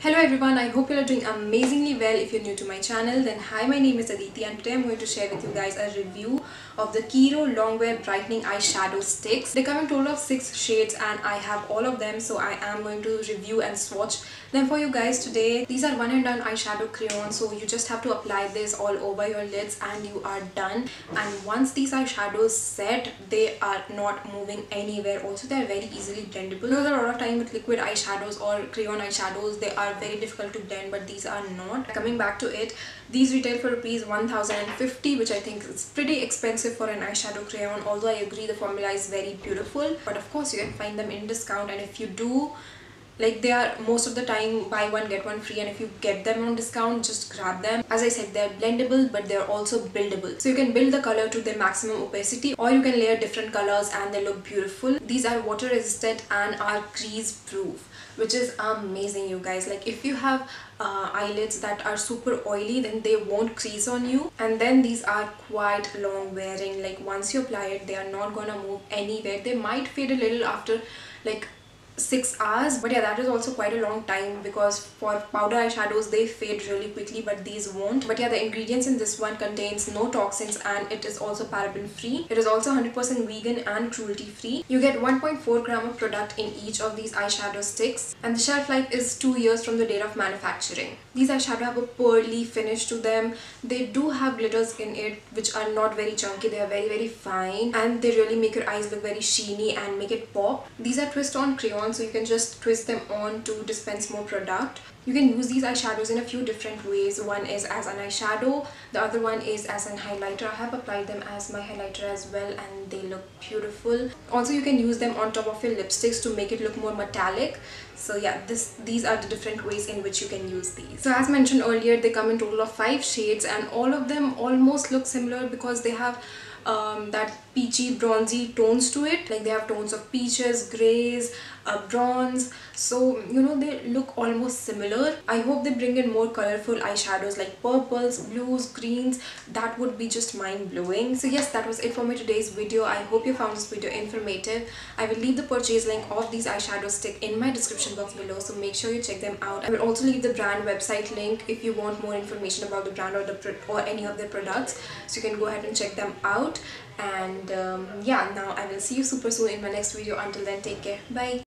Hello everyone, I hope you are doing amazingly well. If you're new to my channel, then hi, my name is Aditi and today I'm going to share with you guys a review of the Kiro Longwear Brightening Eyeshadow Sticks. They come in total of 6 shades and I have all of them, so I am going to review and swatch them for you guys today. These are one and done eyeshadow crayons, so you just have to apply this all over your lids and you are done. And once these eyeshadows set, they are not moving anywhere. Also, they are very easily blendable. Because a lot of time with liquid eyeshadows or crayon eyeshadows, they are very difficult to blend, but these are not. Coming back to it, these retail for rupees 1050, which I think is pretty expensive for an eyeshadow crayon, although I agree the formula is very beautiful. But of course you can find them in discount, and if you do, like, they are most of the time buy one get one free, and if you get them on discount, just grab them. As I said, they're blendable but they're also buildable, so you can build the color to their maximum opacity, or you can layer different colors and they look beautiful. These are water resistant and are crease proof, which is amazing, you guys. Like, if you have eyelids that are super oily, then they won't crease on you. And then these are quite long wearing. Like, once you apply it, they are not gonna move anywhere. They might fade a little after like 6 hours, but yeah, that is also quite a long time, because for powder eyeshadows they fade really quickly, but these won't. But yeah, the ingredients in this one contains no toxins and it is also paraben free. It is also 100% vegan and cruelty free. You get 1.4 gram of product in each of these eyeshadow sticks, and the shelf life is 2 years from the date of manufacturing. These eyeshadow have a pearly finish to them. They do have glitters in it, which are not very chunky. They are very fine, and they really make your eyes look very sheeny and make it pop. These are twist on crayons, so you can just twist them on to dispense more product. You can use these eyeshadows in a few different ways. One is as an eyeshadow, the other one is as an highlighter. I have applied them as my highlighter as well, and they look beautiful. Also, you can use them on top of your lipsticks to make it look more metallic. So yeah, these are the different ways in which you can use these. So as mentioned earlier, they come in total of 5 shades, and all of them almost look similar because they have that peachy bronzy tones to it. Like, they have tones of peaches, grays, bronze, so you know, they look almost similar. I hope they bring in more colorful eyeshadows like purples, blues, greens. That would be just mind-blowing. So yes, that was it for my today's video. I hope you found this video informative. I will leave the purchase link of these eyeshadow stick in my description box below, so make sure you check them out. I will also leave the brand website link if you want more information about the brand or any of their products, so you can go ahead and check them out. And yeah, now I will see you super soon in my next video. Until then, take care. Bye.